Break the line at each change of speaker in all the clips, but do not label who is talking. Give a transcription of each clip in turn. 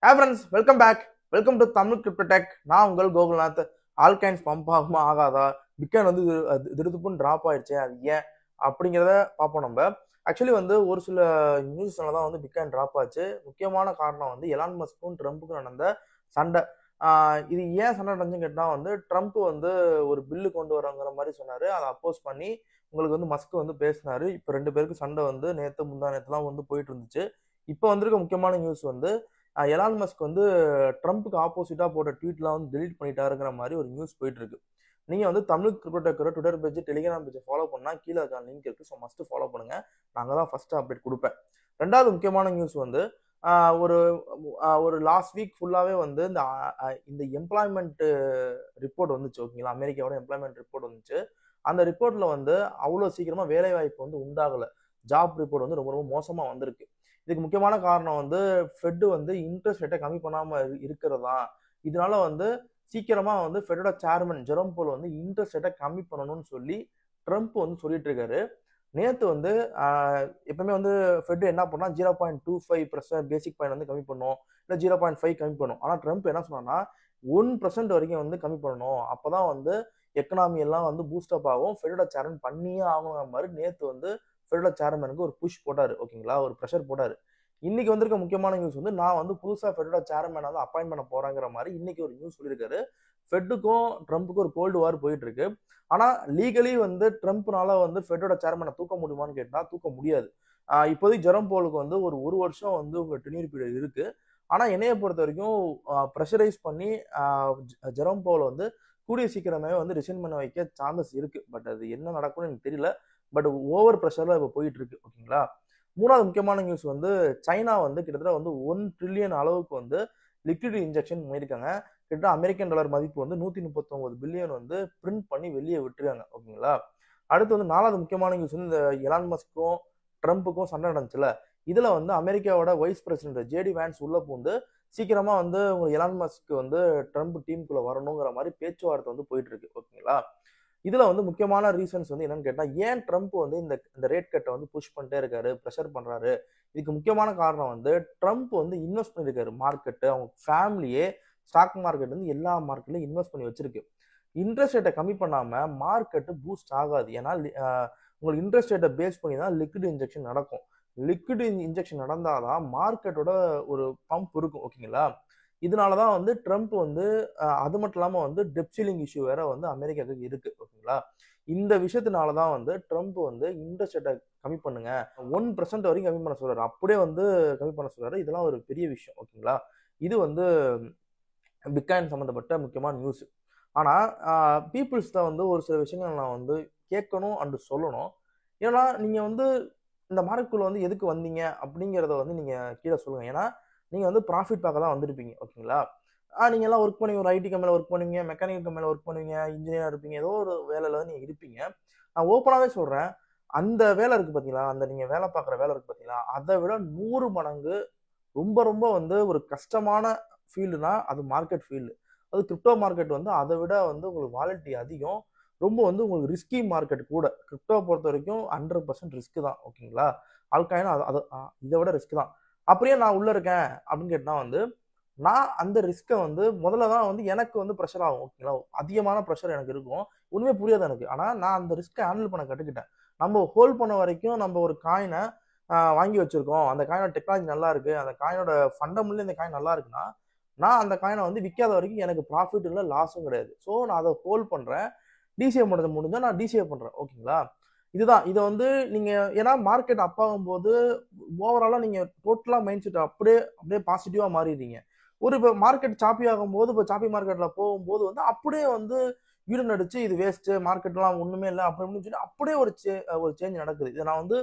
Hey friends, welcome back. Welcome to Tamil crypto tech. நான் உங்கள் Gokulnath. Alkynes pump ஆகுமா ஆகாதா, பிட்காயின் வந்து திருதுப்புன்னு ட்ராப் ஆயிடுச்சு, அது ஏன் அப்படிங்கிறத பார்ப்போம். நம்ம ஆக்சுவலி வந்து ஒரு சில நியூஸ்னால தான் வந்து பிட்காயின் ட்ராப் ஆச்சு. முக்கியமான காரணம் வந்து எலான் மஸ்க்கும் ட்ரம்ப்புக்கும் நடந்த சண்டை. இது ஏன் சண்டை நடந்துச்சுன்னு கேட்டால் வந்து ட்ரம்ப் வந்து ஒரு பில்லு கொண்டு வரங்கிற மாதிரி சொன்னார். அதை அப்போஸ் பண்ணி உங்களுக்கு வந்து மஸ்க் வந்து பேசினாரு. இப்போ ரெண்டு பேருக்கு சண்டை வந்து நேற்று முந்தா நேற்றுலாம் வந்து போயிட்டு இருந்துச்சு. இப்போ வந்திருக்க முக்கியமான நியூஸ் வந்து எலான் மஸ்க் வந்து ட்ரம்ப்புக்கு ஆப்போசிட்டா போட்ட ட்வீட்லாம் வந்து டெலிட் பண்ணிட்டாருங்கிற மாதிரி ஒரு நியூஸ் போயிட்டு இருக்கு. நீங்க வந்து Tamil crypto decoder Twitter page, Telegram page follow பண்ணா கீழே இருக்க லிங்க் இருக்கு. ஸோ மஸ்ட் ஃபாலோ பண்ணுங்க. நாங்கள் தான் ஃபர்ஸ்ட் அப்டேட் கொடுப்பேன். ரெண்டாவது முக்கியமான நியூஸ் வந்து ஒரு ஒரு லாஸ்ட் வீக் ஃபுல்லாவே வந்து இந்த எம்ப்ளாய்மெண்ட் ரிப்போர்ட் வந்துச்சு. ஓகேங்களா, அமெரிக்காவோட எம்ப்ளாய்மெண்ட் ரிப்போர்ட் வந்துச்சு. அந்த ரிப்போர்ட்ல வந்து அவ்வளோ சீக்கிரமா வேலை வாய்ப்பு வந்து உண்டாகல. ஜாப் ரிப்போர்ட் வந்து ரொம்ப ரொம்ப மோசமா வந்திருக்கு. இதுக்கு முக்கியமான காரணம் வந்து ஃபெட் வந்து இன்ட்ரெஸ்ட் ரேட்டை கம்மி பண்ணாம இருக்கிறதா. இதனால வந்து சீக்கிரமா வந்து ஃபெட்டோட சேர்மன் ஜெரோம் போல் வந்து இன்ட்ரெஸ்ட் ரேட்டை கம்மி பண்ணணும்னு சொல்லி ட்ரம்ப் வந்து சொல்லிட்டு இருக்காரு. நேற்று வந்து எப்பவுமே வந்து ஃபெட் என்ன பண்ணா 0.25% பேசிக் பாயிண்ட் வந்து கம்மி பண்ணும், இல்லை 0.5 கம்மி பண்ணும். ஆனால் ட்ரம்ப் என்ன சொன்னான்னா 1% வரைக்கும் வந்து கம்மி பண்ணணும். அப்போதான் வந்து எக்கனாமி எல்லாம் வந்து பூஸ்டப் ஆகும், ஃபெட்டோட சேர்மன் பண்ணியே ஆகணுங்கிற மாதிரி நேற்று வந்து ஃபெடோட சேர்மனுக்கு ஒரு புஷ் போட்டாரு. ஓகேங்களா, ஒரு ப்ரெஷர் போட்டாரு. இன்னைக்கு வந்திருக்க முக்கியமான நியூஸ் வந்து நான் வந்து புதுசா ஃபெடோட சேர்மன் வந்து அப்பாயின் பண்ண போறாங்கிற மாதிரி இன்னைக்கு ஒரு நியூஸ் சொல்லியிருக்காரு. ஃபெட்டுக்கும் ட்ரம்ப்புக்கும் ஒரு கோல்டு வார் போயிட்டு இருக்கு. ஆனா லீகலி வந்து ட்ரம்ப்னால வந்து ஃபெடோட சேர்மனை தூக்க முடியுமான்னு கேட்டா தூக்க முடியாது. இப்போதைக்கு ஜெரோம் போலுக்கு வந்து ஒரு வருஷம் வந்து உங்க டென்யூர் பீரியட் இருக்கு. ஆனா என்னைய பொறுத்த வரைக்கும் ப்ரெஷரைஸ் பண்ணி ஜெரோம் போல் வந்து கூடிய சீக்கிரமே வந்து ரிசைன் பண்ண வைக்க சான்சஸ் இருக்கு. பட் அது என்ன நடக்கும்னு எனக்கு தெரியல. பட் ஓவர் ப்ரெஷர்ல இப்போ போயிட்டு இருக்கு. ஓகேங்களா, மூணாவது முக்கியமான நியூஸ் வந்து சைனா வந்து கிட்டத்தட்ட வந்து 1 ட்ரில்லியன் அளவுக்கு வந்து லிக்விட் இன்ஜெக்ஷன் பண்ணியிருக்காங்க. கிட்டத்தட்ட அமெரிக்கன் டாலர் மதிப்பு வந்து 139 பில்லியன் வந்து பிரிண்ட் பண்ணி வெளியே விட்டுருக்காங்க. ஓகேங்களா, அடுத்து வந்து நாலாவது முக்கியமான நியூஸ் வந்து இந்த எலான் மஸ்க்கும் ட்ரம்ப்புக்கும் சண்டை நடந்துச்சுல. இதுல வந்து அமெரிக்காவோட வைஸ் பிரசிடென்ட் ஜேடி வேன்ஸ் உள்ள பூந்து சீக்கிரமா வந்து எலான் மஸ்க் வந்து ட்ரம்ப் டீமுக்குள்ள வரணுங்கிற மாதிரி பேச்சுவார்த்தை வந்து போயிட்டு இருக்கு. ஓகேங்களா, இதுல வந்து முக்கியமான ரீசன்ஸ் வந்து என்னன்னு கேட்டா, ஏன் ட்ரம்ப் வந்து இந்த ரேட் கட்டை வந்து புஷ் பண்ணிட்டே இருக்காரு, ப்ரெஷர் பண்றாரு. இதுக்கு முக்கியமான காரணம் வந்து ட்ரம்ப் வந்து இன்வெஸ்ட் பண்ணிருக்காரு. மார்க்கெட்டு, அவங்க ஃபேமிலியே ஸ்டாக் மார்க்கெட் வந்து எல்லா மார்க்கெட்லயும் இன்வெஸ்ட் பண்ணி வச்சிருக்கு. இன்ட்ரெஸ்ட் ரேட்டை கம்மி பண்ணாம மார்க்கெட்டு பூஸ்ட் ஆகாது. ஏன்னா உங்களுக்கு இன்ட்ரெஸ்ட் ரேட்டை பேஸ் பண்ணி தான் லிக்விட் இன்ஜெக்ஷன் நடக்கும். லிக்விட் இன்ஜெக்ஷன் நடந்தாதான் மார்க்கெட்டோட ஒரு பம்ப் இருக்கும். ஓகேங்களா, இதனாலதான் வந்து ட்ரம்ப் வந்து அது மட்டும் இல்லாம வந்து டெப் சீலிங் இஷ்யூ வேற வந்து அமெரிக்காவுக்கு இருக்கு. ஓகேங்களா, இந்த விஷயத்தினாலதான் வந்து ட்ரம்ப் வந்து இன்ட்ரெஸ்ட் ரேட்டை கம்மி பண்ணுங்க, 1% வரைக்கும் கம்மி பண்ண சொல்றாரு. அப்படியே வந்து கம்மி பண்ண சொல்றாரு. இதெல்லாம் ஒரு பெரிய விஷயம். ஓகேங்களா, இது வந்து பிட்காயின் சம்மந்தப்பட்ட முக்கியமான நியூஸ். ஆனா பீப்புள்ஸ் தான் வந்து ஒரு சில விஷயங்கள் நான் வந்து கேட்கணும் அண்டு சொல்லணும். ஏன்னா நீங்க வந்து இந்த மார்க்குள்ள வந்து எதுக்கு வந்தீங்க அப்படிங்கிறத வந்து நீங்க கீழே சொல்லுங்க. ஏன்னா நீங்க வந்து ப்ராஃபிட் பார்க்க தான் வந்திருப்பீங்க. ஓகேங்களா, நீங்க எல்லாம் ஒர்க் பண்ணுவீங்க, ஒரு ஐடி கம்பெனியில் ஒர்க் பண்ணுவீங்க, மெக்கானிக்கல் கம்பெனியில் ஒர்க் பண்ணுவீங்க, இன்ஜினியர் இருப்பீங்க, ஏதோ ஒரு வேலையில தான் நீங்க இருப்பீங்க. நான் ஓப்பனாவே சொல்றேன், அந்த வேலை இருக்கு பாத்தீங்களா, அந்த நீங்க வேலை பார்க்குற வேலை இருக்கு பாத்தீங்களா, அதை விட 100 மடங்கு ரொம்ப ரொம்ப வந்து ஒரு கஷ்டமான ஃபீல்டுனா அது மார்க்கெட் ஃபீல்டு. அது கிரிப்டோ மார்க்கெட் வந்து அதை விட வந்து உங்களுக்கு வாலட்டி அதிகம். ரொம்ப வந்து உங்களுக்கு ரிஸ்கி மார்க்கெட் கூட. கிரிப்டோ பொறுத்த வரைக்கும் 100% ரிஸ்க் தான். ஓகேங்களா, ஆல்காயினும் அது அது இதை விட ரிஸ்க் தான். அப்படியே நான் உள்ள இருக்கேன் அப்படின்னு கேட்டா வந்து நான் அந்த ரிஸ்க்கை வந்து முதல்ல தான் வந்து எனக்கு வந்து ப்ரெஷர் ஆகும். ஓகேங்களா, அதிகமான ப்ரெஷர் எனக்கு இருக்கும். ஒன்றுமே புரியாது எனக்கு. ஆனால் நான் அந்த ரிஸ்க்கை ஹேண்டில் பண்ண கற்றுக்கிட்டேன். நம்ம ஹோல்ட் பண்ண வரைக்கும் நம்ம ஒரு காயினை வாங்கி வச்சிருக்கோம், அந்த காயினோட டெக்னாலஜி நல்லா இருக்கு, அந்த காயினோட ஃபண்டமெண்டல் இந்த காயின் நல்லா இருக்குன்னா நான் அந்த காயினை வந்து விற்காத வரைக்கும் எனக்கு ப்ராஃபிட் இல்லை, லாஸும் கிடையாது. ஸோ நான் அதை ஹோல்ட் பண்ணுறேன். டிசிஏ பண்ணுறது முடிஞ்சால் நான் டிசிஏ பண்ணுறேன். ஓகேங்களா, இதுதான். இதை வந்து நீங்கள் ஏன்னா மார்க்கெட் அப் ஆகும்போது ஓவராலாக நீங்கள் டோட்டலாக மைண்ட் செட் அப்படியே அப்படியே பாசிட்டிவாக மாறிடுறீங்க. ஒரு இப்போ மார்க்கெட் சாப்பி ஆகும்போது, இப்போ சாப்பி மார்க்கெட்டில் போகும்போது வந்து அப்படியே வந்து வீடு நடிச்சு இது வேஸ்ட்டு, மார்க்கெட்லாம் ஒன்றுமே இல்லை அப்படி அப்படின்னு சொல்லி அப்படியே ஒரு சேஞ்ச் நடக்குது. இதை நான் வந்து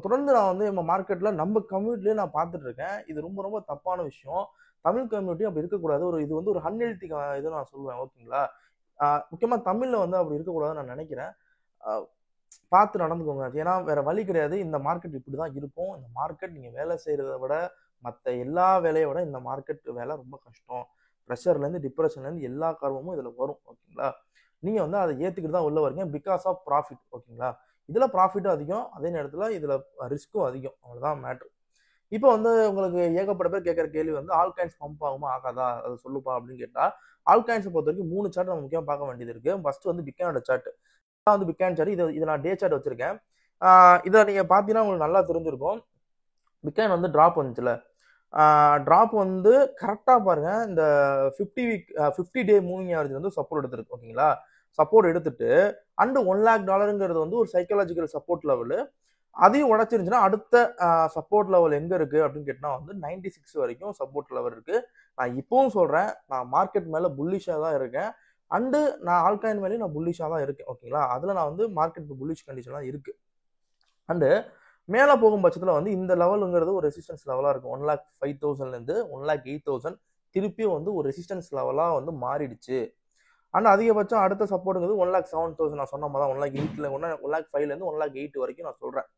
தொடர்ந்து நான் வந்து நம்ம மார்க்கெட்டில் நம்ம கம்யூனிட்டிலேயே நான் பார்த்துட்டு இருக்கேன். இது ரொம்ப ரொம்ப தப்பான விஷயம். தமிழ் கம்யூனிட்டி அப்படி இருக்கக்கூடாது. இது வந்து ஒரு அன்ஹெல்த்தி இதை நான் சொல்லுவேன். ஓகேங்களா, முக்கியமாக தமிழில் வந்து அப்படி இருக்கக்கூடாதுன்னு நான் நினைக்கிறேன். பார்த்து நடந்துக்கோங்க. ஏன்னா வேற வழி கிடையாது. இந்த மார்க்கெட் இப்படிதான் இருக்கும். இந்த மார்க்கெட் நீங்க வேலை செய்யறதை விட மற்ற எல்லா வேலையை விட இந்த மார்க்கெட் வேலை ரொம்ப கஷ்டம். ப்ரெஷர்லேருந்து டிப்ரெஷன்லேருந்து எல்லா காரணமும் இதில் வரும். ஓகேங்களா, நீங்கள் வந்து அதை ஏற்றுக்கிட்டு தான் உள்ள வரீங்க. Because of profit. ஓகேங்களா, இதில் ப்ராஃபிட்டும் அதிகம், அதே நேரத்தில் இதில் ரிஸ்க்கும் அதிகம். அவ்வளோதான் மேட்ரு. இப்போ வந்து உங்களுக்கு ஏகப்பட்ட பேர் கேட்குற கேள்வி வந்து ஆல்காயின்ஸ் பம்ப் ஆகுமா ஆகாதா அதை சொல்லுப்பா அப்படின்னு கேட்டா ஆல்காயின்ஸை பொறுத்த வரைக்கும் 3 சார்ட் நம்ம முக்கியமாக பார்க்க வேண்டியது இருக்கு. ஃபர்ஸ்ட் வந்து பிட்காயினோட சார்ட் வந்து பிட்காயின் சார்ட். இது நான் டே சார்ட் வச்சிருக்கேன். இதை நீங்க பார்த்தீங்கன்னா உங்களுக்கு நல்லா தெரிஞ்சிருக்கும். பிட்காயின் வந்து டிராப் வந்துச்சுல, டிராப் வந்து கரெக்டாக பாருங்க இந்த 50 டே மூவிங் ஆவரேஜ் வந்து சப்போர்ட் எடுத்திருக்கு. ஓகேங்களா, சப்போர்ட் எடுத்துட்டு அண்ட் $1,00,000 வந்து ஒரு சைக்காலஜிக்கல் சப்போர்ட் லெவலு. அதையும் உடச்சிருந்துச்சுன்னா அடுத்த சப்போர்ட் லெவல் எங்க இருக்கு அப்படின்னு கேட்டா வந்து 96 வரைக்கும் சப்போர்ட் லெவல் இருக்கு. நான் இப்பவும் சொல்றேன், நான் மார்க்கெட் மேல புல்லிஷா தான் இருக்கேன். அண்டு நான் ஆல்காயின் மேலேயும் நான் புல்லிஷா தான் இருக்கேன். ஓகேங்களா, அதுல நான் வந்து மார்க்கெட் புல்லிஷ் கண்டிஷன் தான் இருக்கு. அண்டு மேலே போகும் பட்சத்தில் வந்து இந்த லெவலுங்கிறது ஒரு ரெசிஸ்டன்ஸ் லெவலாக இருக்கும். 1,05,000லேருந்து 1,08,000 திருப்பியும் வந்து ஒரு ரெசிஸ்டன்ஸ் லெவலாக வந்து மாறிடுச்சு. ஆனால் அதிகபட்சம் அடுத்த சப்போர்ட்டுங்கிறது 1,07,000. நான் சொன்ன மாதிரி தான் 1,08,000 1,05,000லேருந்து 1,08,000 வரைக்கும் நான் சொல்கிறேன்.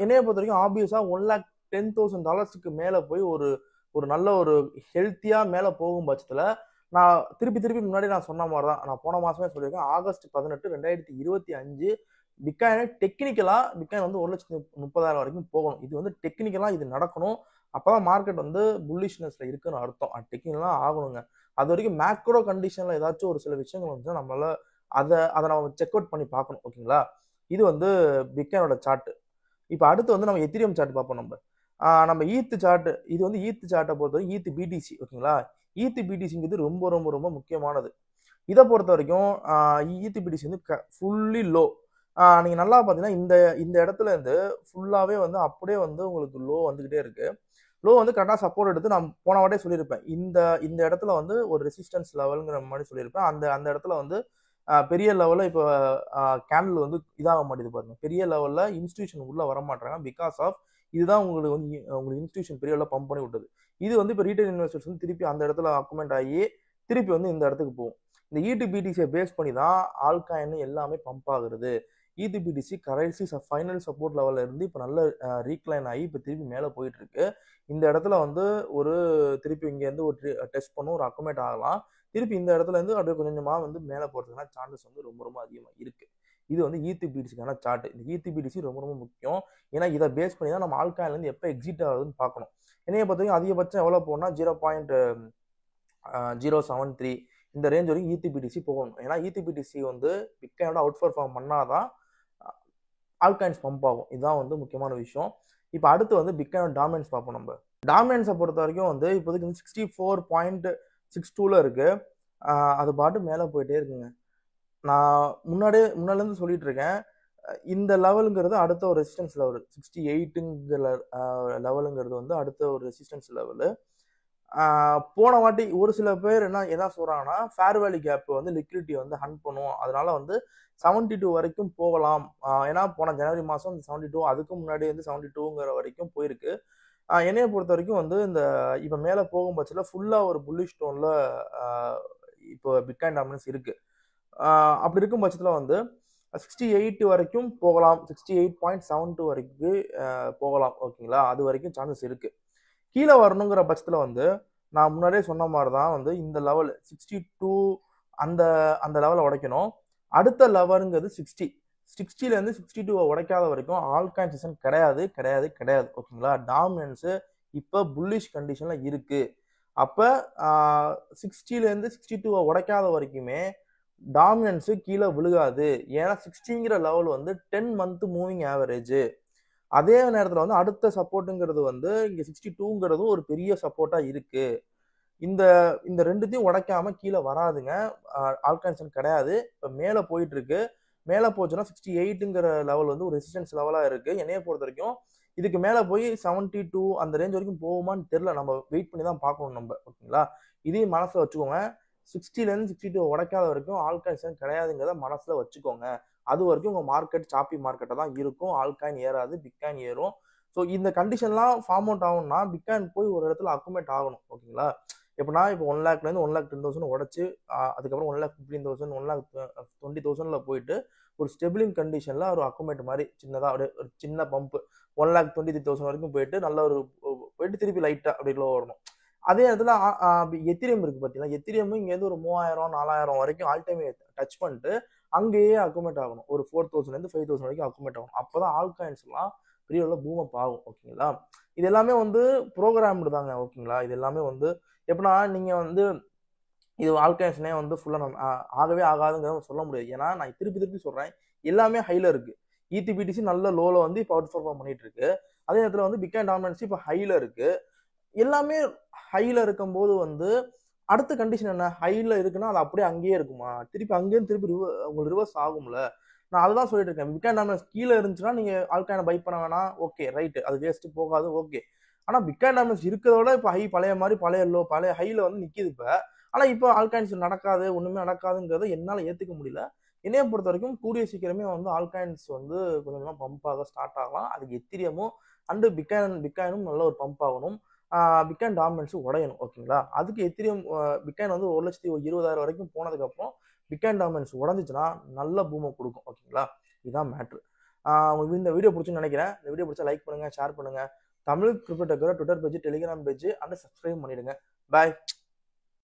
என்னைய பொறுத்த வரைக்கும் ஆப்வியஸாக $1,10,000 மேலே போய் ஒரு ஒரு நல்ல ஒரு ஹெல்த்தியாக மேலே போகும் பட்சத்தில் நான் திருப்பி முன்னாடி நான் சொன்ன மாதிரி தான் நான் போன மாதமே சொல்லியிருக்கேன். ஆகஸ்ட் 18, 2025 பிட்காயின் பிட்காயின் வந்து 1,30,000 வரைக்கும் போகணும். இது வந்து டெக்னிக்கலா இது நடக்கணும். அப்பதான் மார்க்கெட் வந்து புல்லிஷ்னஸ்ல இருக்குன்னு அர்த்தம். டெக்னிக்கலா ஆகணுங்க. அது வரைக்கும் மேக்ரோ கண்டிஷன்ல ஏதாச்சும் ஒரு சில விஷயங்கள் வந்து நம்மளால அதை நம்ம செக் அவுட் பண்ணி பார்க்கணும். ஓகேங்களா, இது வந்து பிட்காயினோட சார்ட். இப்போ அடுத்து வந்து நம்ம எத்திரியம் சார்ட் பார்ப்போம். நம்ம ஈத் சார்ட், இது வந்து ஈத் சார்ட்டை பொறுத்தவரைக்கும் ஈத் பிடிசி. ஓகேங்களா, ஈத் பிடிசிங்கிறது ரொம்ப ரொம்ப ரொம்ப முக்கியமானது. இதை பொறுத்த வரைக்கும் ஈத் பிடிசி வந்து ஃபுல்லி லோ. நீங்க நல்லா பாத்தீங்கன்னா இந்த இந்த இடத்துல இருந்து ஃபுல்லாவே வந்து அப்படியே வந்து உங்களுக்கு லோ வந்துகிட்டே இருக்கு. லோ வந்து கரெக்டாக சப்போர்ட் எடுத்து நான் போன வாட்டே சொல்லியிருப்பேன். இந்த இந்த இடத்துல வந்து ஒரு ரெசிஸ்டன்ஸ் லெவலுங்கிற மாதிரி சொல்லியிருப்பேன். அந்த அந்த இடத்துல வந்து பெரிய லெவலில் இப்போ கேண்டில் வந்து இதாக மாட்டேது பாருங்க. பெரிய லெவலில் இன்ஸ்டியூஷன் உள்ள வர மாட்டாங்க. பிகாஸ் ஆஃப் இதுதான் உங்களுக்கு வந்து உங்களுக்கு இன்ஸ்டியூஷன் பெரிய லெவலில் பம்ப் பண்ணி விட்டது. இது வந்து இப்போ ரீட்டைல் இன்வெஸ்டர்ஸ் வந்து திருப்பி அந்த இடத்துல அக்குமெண்ட் ஆகி திருப்பி வந்து இந்த இடத்துக்கு போகும். இந்த இடிபிடிசியை பேஸ் பண்ணி தான் ஆல்காயின் எல்லாமே பம்ப் ஆகுறது. இடிபிடிசி கடைசி ஃபைனல் சப்போர்ட் லெவலில் இருந்து இப்போ நல்ல ரீக்ளைன் ஆகி இப்போ திருப்பி மேலே போயிட்டு இருக்கு. இந்த இடத்துல வந்து ஒரு திருப்பி இங்கேருந்து ஒரு டெஸ்ட் பண்ணும், ஒரு அக்குமேட் ஆகலாம். திருப்பி இந்த இடத்துல இருந்து அப்படியே கொஞ்சமாக வந்து மேலே போகிறதுக்கான சான்சஸ் வந்து ரொம்ப ரொம்ப அதிகமாக இருக்கு. இது வந்து பிடிசிக்கான சார்ட். இந்த பிடிசி ரொம்ப ரொம்ப முக்கியம். ஏன்னா இதை பேஸ் பண்ணி தான் நம்ம ஆல்காயின்லேருந்து எப்போ எக்ஸிட் ஆகுதுன்னு பார்க்கணும். என்னைய பொறுத்தவரைக்கும் அதிகபட்சம் எவ்வளோ போனால் 0.073 இந்த ரேஞ்ச் வரைக்கும் பிடிசி போகணும். ஏன்னா பிடிசி வந்து பிட்காயினோட அவுட் பர்ஃபார்ம் பண்ணாதான் ஆல்காயின்ஸ் பம்ப் ஆகும். இதுதான் வந்து முக்கியமான விஷயம். இப்போ அடுத்து வந்து பிட்காயின் டாமினன்ஸ் பார்ப்போம். நம்ம டாமினன்ஸை பொறுத்த வரைக்கும் வந்து இப்போதைக்கு வந்து 64.62 இருக்கு. அது பாட்டு மேலே போயிட்டே இருக்குங்க. நான் முன்னாடிலேருந்து சொல்லிட்டு இருக்கேன், இந்த லெவலுங்கிறது அடுத்த ஒரு ரெசிஸ்டன்ஸ் லெவல். 68ங்கிற லெவலுங்கிறது வந்து அடுத்த ஒரு ரெசிஸ்டன்ஸ் லெவலு. போன வாட்டி ஒரு சில பேர் என்ன சொல்றாங்கன்னா ஃபேர் வேல்யூ கேப் வந்து லிக்விடிட்டி வந்து ஹண்ட் பண்ணும், அதனால வந்து 72 வரைக்கும் போகலாம். ஏன்னா போன ஜனவரி மாதம் 72, அதுக்கு முன்னாடி வந்து 72ங்கிற வரைக்கும் போயிருக்கு. என்னைய பொறுத்த வரைக்கும் வந்து இந்த இப்போ மேலே போகும் பட்சத்தில் ஃபுல்லாக ஒரு புல்லிஷ் டோனில் இப்போ பிட்காயின் டாமினன்ஸ் இருக்கு. அப்படி இருக்கும் பட்சத்தில் வந்து 68 வரைக்கும் போகலாம், 68.72 வரைக்கும் போகலாம். ஓகேங்களா, அது வரைக்கும் சான்சஸ் இருக்கு. கீழே வரணுங்கிற பட்சத்தில் வந்து நான் முன்னாடியே சொன்ன மாதிரி தான் வந்து இந்த லெவல் 62 அந்த அந்த லெவலை உடைக்கணும். அடுத்த லெவலுங்கிறது 60லேருந்து 62 உடைக்காத வரைக்கும் ஆல்காயின் சீசன் கிடையாது. ஓகேங்களா, டாமினன்ஸு இப்போ புல்லிஷ் கண்டிஷனில் இருக்கு. அப்போ 60லேருந்து 62 உடைக்காத வரைக்குமே டாமினன்ஸு கீழே விழுகாது. ஏன்னா 60ங்கிற லெவல் வந்து 10 மந்த் மூவிங் ஆவரேஜ். அதே நேரத்தில் வந்து அடுத்த சப்போர்ட்டுங்கிறது வந்து இங்கே 62ங்கிறது ஒரு பெரிய சப்போர்ட்டாக இருக்கு. இந்த இந்த ரெண்டுத்தையும் உடைக்காம கீழே வராதுங்க. ஆல்காயின் கிடையாது. இப்போ மேலே போயிட்டு இருக்கு. மேலே போச்சுன்னா 68ங்கிற லெவல் வந்து ஒரு ரெசிஸ்டன்ஸ் லெவலாக இருக்கு. என்னைய பொறுத்த வரைக்கும் இதுக்கு மேலே போய் 72 அந்த ரேஞ்ச் வரைக்கும் போகுமான்னு தெரியல. நம்ம வெயிட் பண்ணி தான் பார்க்கணும் நம்ம. ஓகேங்களா, இதையும் மனசில் வச்சுக்கோங்க. 60லேருந்து 62 உடைக்காத வரைக்கும் ஆல்காயின் கிடையாதுங்கிறத மனசில் வச்சுக்கோங்க. அது வரைக்கும் உங்கள் மார்க்கெட் சாப்பி மார்க்கெட்டாக தான் இருக்கும். ஆல்காயின் ஏறாது, பிட்காயின் ஏறும். ஸோ இந்த கண்டிஷன்லாம் ஃபார்ம் அவுட் ஆகும்னா பிட்காயின் போய் ஒரு இடத்துல அக்குமேட் ஆகணும். ஓகேங்களா, எப்படின்னா இப்போ 1,00,000லேருந்து 1,10,000 உடச்சி அதுக்கப்புறம் 1,15,000 1,20,000 போயிட்டு ஒரு ஸ்டெபிளிங் கண்டிஷனில் ஒரு அக்குமேட் மாதிரி சின்னதாக அப்படியே ஒரு சின்ன பம்ப் 1,23,000 வரைக்கும் போயிட்டு நல்ல ஒரு போயிட்டு திருப்பி லைட்டாக அப்படி லோ வரணும். அதே இடத்துல எத்திரியம் இருக்கு பார்த்தீங்கன்னா, எத்திரியமும் இங்கேருந்து ஒரு 3,000 4,000 வரைக்கும் ஆல் டைம் டச் பண்ணிட்டு அங்கேயே அக்குமேட் ஆகணும். ஒரு 4,000லேருந்து 5,000 வரைக்கும் அக்குமேட் ஆகணும். அப்போதான் ஆல்காயின்ஸ்லாம் பெரிய அளவில் பூம் அப் ஆகும். ஓகேங்களா, இது எல்லாமே வந்து ப்ரோக்ராம்டு தாங்க. ஓகேங்களா? இது எல்லாமே வந்து எப்படின்னா நீங்க வந்து இது ஆல்கனைஸ்னே வந்து ஃபுல்லா ஆகவே ஆகாதுங்கிறத சொல்ல முடியாது. ஏன்னா நான் திருப்பி திருப்பி சொல்றேன், எல்லாமே ஹைல இருக்கு. இடிபிடிசி நல்ல லோல வந்து இப்போ அவுட் பெர்ஃபார்ம் பண்ணிட்டு இருக்கு. அதே நேரத்துல வந்து பிட்காயின் டாமினன்சி இப்போ ஹைல இருக்கு. எல்லாமே ஹைல இருக்கும்போது வந்து அடுத்த கண்டிஷன் என்ன? ஹைல இருக்குன்னா அது அப்படியே அங்கேயே இருக்குமா? திருப்பி அங்கேயும் திருப்பி உங்களுக்கு ரிவர்ஸ் ஆகும்ல. நான் அதுதான் சொல்லிட்டு இருக்கேன். பிட்காயின் டாமினன்ஸ் கீழே இருந்துச்சுன்னா நீங்க ஆல்காயினை பை பண்ண வேணாம். ஓகே ரைட், அது வேஸ்ட் போகாது. ஓகே, ஆனா பிட்காயின் டாமினன்ஸ் இருக்கிறத விட இப்போ ஹை பழைய மாதிரி பழைய லோ பழைய ஹைல வந்து நிக்குது இப்ப. ஆனா இப்போ ஆல்காயின்ஸ் நடக்காது, ஒண்ணுமே நடக்காதுங்கிறத என்னால ஏத்துக்க முடியல. என்னைய பொறுத்த வரைக்கும் கூடிய சீக்கிரமே வந்து ஆல்காயின்ஸ் வந்து கொஞ்சம் கொஞ்சமா பம்ப் ஆக ஸ்டார்ட் ஆகலாம். அதுக்கு எத்திரியமும் அண்டு பிட்காயினும் நல்ல ஒரு பம்ப் ஆகணும். பிட்காயின் டாமினன்ஸ் உடையணும். ஓகேங்களா? அதுக்கு எத்திரியம் பிட்காயின் வந்து 1,20,000 வரைக்கும் போனதுக்கு அப்புறம் பிட்காயின் டாமினன்ஸ் உடஞ்சிச்சுன்னா நல்ல பூமை கொடுக்கும். ஓகேங்களா? இதுதான் மேட்ரு. உங்களுக்கு இந்த வீடியோ பிடிச்சுன்னு நினைக்கிறேன். இந்த வீடியோ பிடிச்சா லைக் பண்ணுங்க, ஷேர் பண்ணுங்க. Tamil crypto decoder Twitter page, Telegram page and subscribe பண்ணிடுங்க. பாய்.